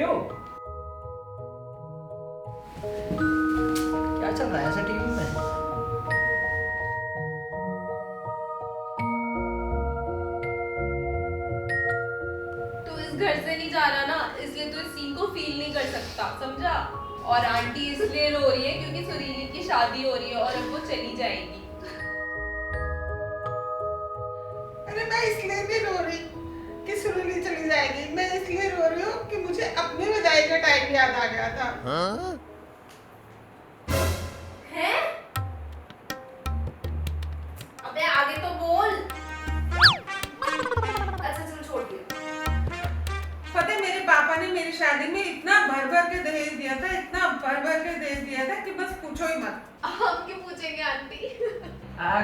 रही हो? क्या चल रहा है ऐसा टीवी में? तू इस घर से नहीं जा रहा ना, इसलिए तू इस सीन को फील नहीं कर सकता, समझा? और आंटी इसलिए रो रही है क्योंकि सुरीली की शादी हो रही है और अब वो चली जाएगी। अरे मैं इसलिए भी रो रही कि सुरीली चली जाएगी। मैं इसलिए रो रही हूँ कि मुझे अपनी विदाई का टाइम याद आ गया था। हैं? अबे आगे तो बोल। अच्छा चलो छोड़ दिया। पता है मेरे पापा ने मेरी शादी में इतना भर भर के दहेज दिया था, इतना भर भर के दहेज दिया था कि बस पूछो ही मत। हम क्यों पूछेंगे आंटी?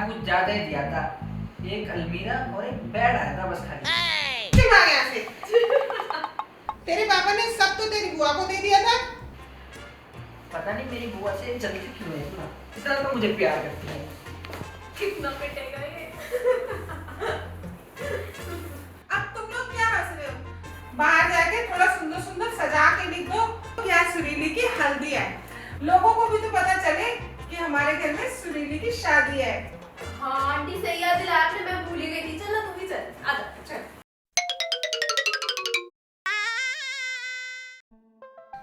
कुछ ज्यादा ही दिया था। एक अलमीरा और एक बेड आया था बस खाली। चुप आ यहाँ से। तेरे पापा ने सब तो तेरी बुआ को दे दिया था। पता नहीं मेरी बुआ से जल्दी क्यों है इतना। इतना तो मुझे प्यार करती है। कितना पिटेगा ये? अब तुम लोग क्या हंस रहे हो? बाहर जाके थोड़ा सुंदर सुंदर सजा के लिखो क्या सुरीली की हल्दी है। लोगों को भी तो पता चले कि हमारे घर में सुरीली की शादी है। हाँ आंटी सही याद दिलाया आपने, मैं भूल ही गई थी। चल ना तू भी चल, आजा चल।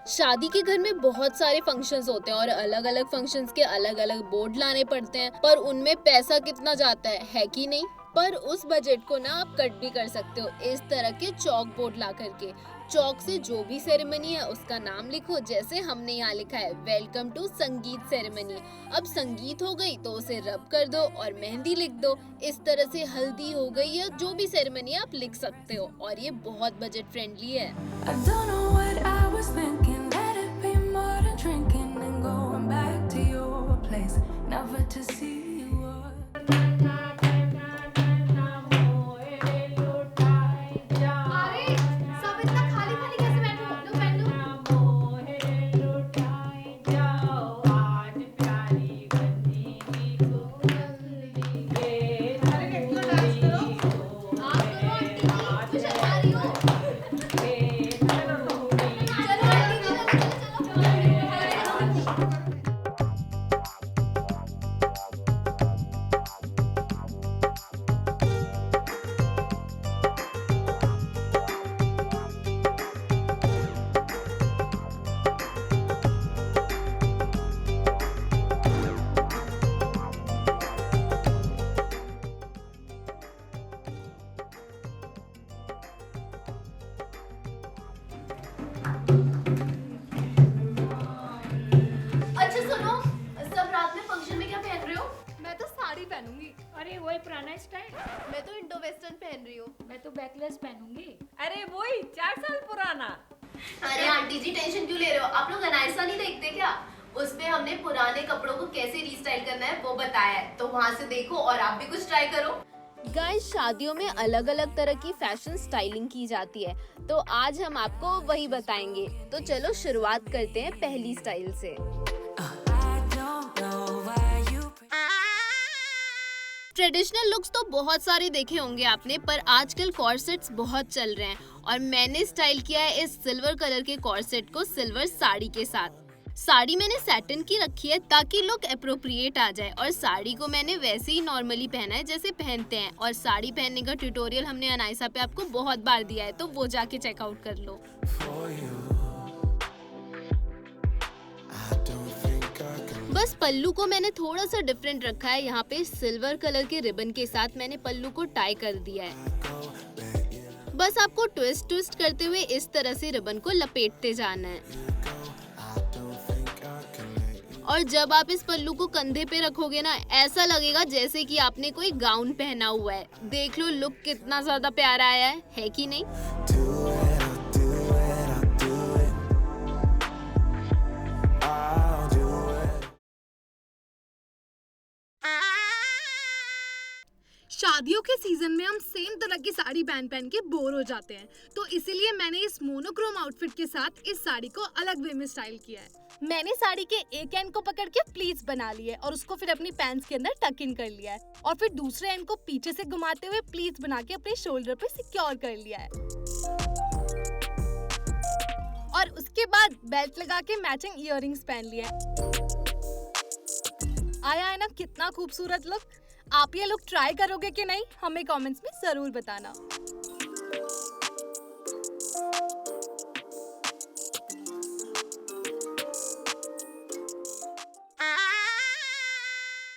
शादी के घर में बहुत सारे फंक्शंस होते हैं और अलग अलग फंक्शंस के अलग अलग बोर्ड लाने पड़ते हैं, पर उनमें पैसा कितना जाता है कि नहीं? पर उस बजट को ना आप कट भी कर सकते हो इस तरह के चौक बोर्ड ला करके। चौक से जो भी सेरेमनी है उसका नाम लिखो, जैसे हमने यहाँ लिखा है वेलकम टू संगीत सेरेमनी। अब संगीत हो गई तो उसे रब कर दो और मेहंदी लिख दो। इस तरह से हल्दी हो गई या जो भी सेरेमनी आप लिख सकते हो और ये बहुत बजट फ्रेंडली है। I don't know what I was thinking. Let it be more than drinking and going back to your place, never to see you again. अरे सब इतना खाली खाली कैसे बैठे हो? लो बैठ लो। अरे लड़कियों डांस करो। आप करो आंटी जी, क्यों शर्मा रही हो? चलो आंटी जी, चलो। अच्छा सुनो, सब रात में फंक्शन में क्या पहन रहे हो? मैं तो साड़ी पहनूंगी। अरे वही पुराना स्टाइल। मैं तो इंडो वेस्टर्न पहन रही हूँ। मैं तो बैकलेस पहनूंगी। अरे वही 4 साल पुराना। अरे आंटी जी टेंशन क्यों ले रहे हो? आप लोग अनायसा नहीं देखते क्या? उसमें हमने पुराने कपड़ों को कैसे रीस्टाइल करना है वो बताया है, तो वहाँ से देखो और आप भी कुछ ट्राई करो। गाइस, शादियों में अलग अलग तरह की फैशन स्टाइलिंग की जाती है, तो आज हम आपको वही बताएंगे। तो चलो शुरुआत करते हैं पहली स्टाइल से। I don't know why you. Traditional looks तो बहुत सारे देखे होंगे आपने, पर आजकल कॉर्सेट्स बहुत चल रहे हैं और मैंने स्टाइल किया है इस सिल्वर कलर के कॉर्सेट को सिल्वर साड़ी के साथ। साड़ी मैंने सैटिन की रखी है ताकि लुक एप्रोप्रिएट आ जाए और साड़ी को मैंने वैसे ही नॉर्मली पहना है जैसे पहनते हैं। और साड़ी पहनने का ट्यूटोरियल हमने अनायसा पे आपको बहुत बार दिया है, तो वो जाके चेकआउट कर लो। बस पल्लू को मैंने थोड़ा सा डिफरेंट रखा है। यहाँ पे सिल्वर कलर के रिबन के साथ मैंने पल्लू को टाई कर दिया है। बस आपको ट्विस्ट करते हुए इस तरह से रिबन को लपेटते जाना है। और जब आप इस पल्लू को कंधे पे रखोगे ना, ऐसा लगेगा जैसे कि आपने कोई गाउन पहना हुआ है। देख लो लुक कितना ज्यादा प्यारा आया है कि नहीं? शादियों के सीजन में हम सेम तरह की साड़ी पहन पहन के बोर हो जाते हैं, तो इसीलिए मैंने इस मोनोक्रोम आउटफिट के साथ इस साड़ी को अलग वे में स्टाइल किया है। मैंने साड़ी के एक एंड को पकड़ के प्लीट्स बना लिए और उसको फिर अपनी पैंट्स के अंदर टक इन कर लिया है और फिर दूसरे एंड को पीछे से घुमाते हुए प्लीट्स बना के अपने शोल्डर पे सिक्योर कर लिया है। और उसके बाद बेल्ट लगा के मैचिंग इयररिंग्स पहन लिए। आया है ना कितना खूबसूरत लुक। आप ये लुक ट्राई करोगे कि नहीं, हमें कमेंट्स में जरूर बताना।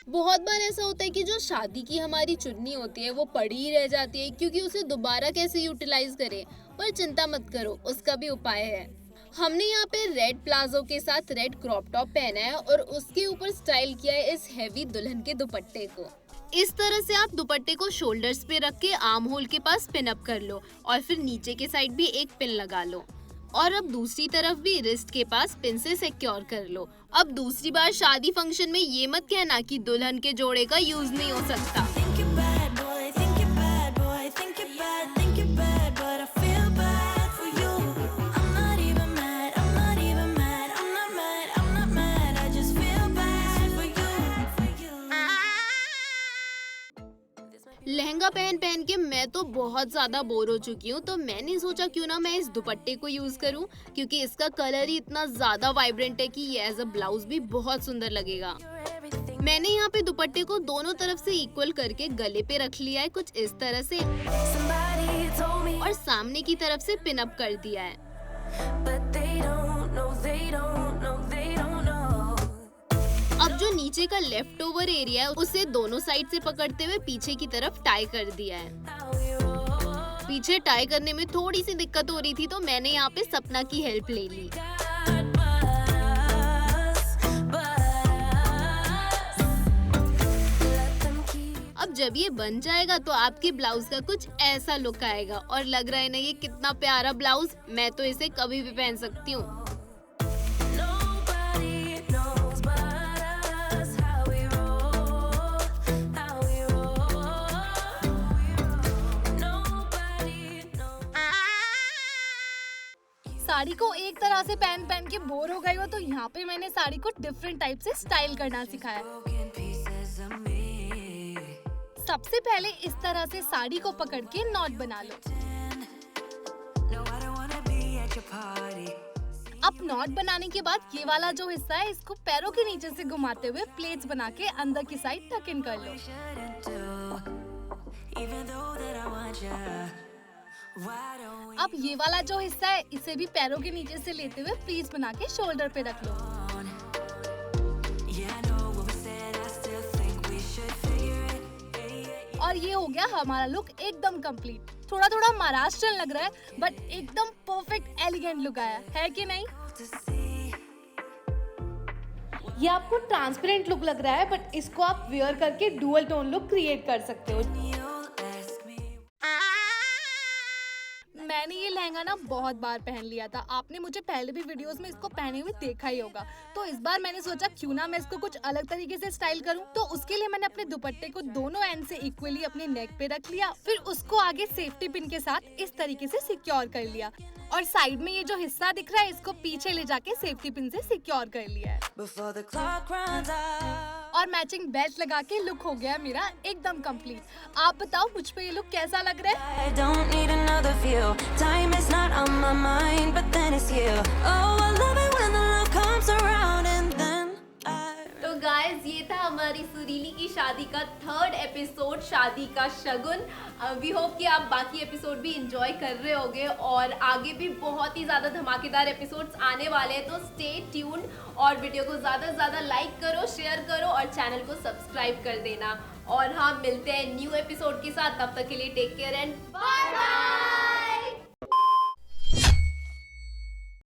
बहुत बार ऐसा होता है कि जो शादी की हमारी चुन्नी होती है वो पड़ी ही रह जाती है, क्योंकि उसे दोबारा कैसे यूटिलाइज करें। पर चिंता मत करो, उसका भी उपाय है। हमने यहाँ पे रेड प्लाजो के साथ रेड क्रॉप टॉप पहना है और उसके ऊपर स्टाइल किया है इस हैवी दुल्हन के दुपट्टे को। इस तरह से आप दुपट्टे को शोल्डर्स पे रख के आर्म होल के पास पिन अप कर लो और फिर नीचे के साइड भी एक पिन लगा लो और अब दूसरी तरफ भी रिस्ट के पास पिन से सिक्योर कर लो। अब दूसरी बार शादी फंक्शन में ये मत कहना कि दुल्हन के जोड़े का यूज नहीं हो सकता। Think you're bad, boy. Think you're bad, boy. Think you're bad. Think you're bad, but I feel bad for you. I'm not even mad. I'm not even mad. I'm not mad. I'm not mad. I just feel bad for you. For you. Lehenga पहन पहन के मैं तो बहुत ज्यादा bore हो चुकी हूँ, तो मैंने सोचा क्यों ना मैं इस दुपट्टे को यूज करूँ, क्योंकि इसका कलर ही इतना ज्यादा वाइब्रेंट है कि ये एज अ ब्लाउज भी बहुत सुंदर लगेगा। मैंने यहाँ पे दुपट्टे को दोनों तरफ से इक्वल करके गले पे रख लिया है कुछ इस तरह से Somebody told me, और सामने की तरफ से पिन अप कर दिया है। but they don't know. They don't know. They don't know. अब जो नीचे का लेफ्ट ओवर एरिया है उसे दोनों साइड से पकड़ते हुए पीछे की तरफ टाई कर दिया है। How we roll. पीछे टाई करने में थोड़ी सी दिक्कत हो रही थी, तो मैंने यहाँ पे सपना की हेल्प ले ली। God, but let them keep. अब जब ये बन जाएगा तो आपके ब्लाउज का कुछ ऐसा लुक आएगा और लग रहा है ना ये कितना प्यारा ब्लाउज, मैं तो इसे कभी भी पहन सकती हूँ। Nobody knows but us. How we roll. How we roll. Nobody knows. Sari को एक तरह से पहन पहन के बोर हो गई हो, तो यहाँ पे मैंने साड़ी को डिफरेंट टाइप से स्टाइल करना सिखाया। Broken pieces of me. सबसे पहले इस तरह से साड़ी को पकड़ के नॉट बना लो। No, I don't wanna be at your party. अब नॉट बनाने के बाद ये वाला जो हिस्सा है इसको पैरों के नीचे से घुमाते हुए प्लेट्स बना के अंदर की साइड टक इन कर लो। Shouldn't do. Even though that I want you. Why don't we अब ये वाला जो हिस्सा है इसे भी पैरों के नीचे से लेते हुए प्लीज बना के शोल्डर पे रख लो। on? Yeah, I know what we said. I still think we should figure it. Yeah, yeah, yeah. और ये हो गया हमारा लुक एकदम कंप्लीट। थोड़ा थोड़ा महाराष्ट्रन लग रहा है बट एकदम परफेक्ट एलिगेंट लुक आया है कि नहीं। To see. ये आपको ट्रांसपेरेंट लुक लग रहा है बट इसको आप वेयर करके डुअल टोन लुक क्रिएट कर सकते हो। You'll ask me. मैंने ये लहंगा ना बहुत बार पहन लिया था, आपने मुझे पहले भी वीडियोस में इसको पहने हुए देखा ही होगा। तो इस बार मैंने सोचा क्यों ना मैं इसको कुछ अलग तरीके से स्टाइल करूं। तो उसके लिए मैंने अपने दुपट्टे को दोनों एंड से इक्वली अपने नेक पे रख लिया, फिर उसको आगे सेफ्टी पिन के साथ इस तरीके से सिक्योर कर लिया और साइड में ये जो हिस्सा दिख रहा है इसको पीछे ले जाके सेफ्टी पिन से सिक्योर कर लिया है Before the clock runs out. और मैचिंग बेल्ट लगा के लुक हो गया मेरा एकदम कंप्लीट। आप बताओ मुझ पे ये लुक कैसा लग रहा है। I don't need another view. Time is not on my mind, but then it's you. Oh, I love it when the love comes around and then तो गाइज ये था हमारी सुरीली की शादी का 3rd एपिसोड, शादी का शगुन। वी होप कि आप बाकी एपिसोड भी इंजॉय कर रहे होगे और आगे भी बहुत ही ज़्यादा धमाकेदार एपिसोड्स आने वाले हैं, तो स्टे ट्यून्ड और वीडियो को ज़्यादा से ज़्यादा लाइक करो, शेयर करो और चैनल को सब्सक्राइब कर देना। और हाँ, मिलते हैं न्यू एपिसोड के साथ, तब तक के लिए take care and bye bye.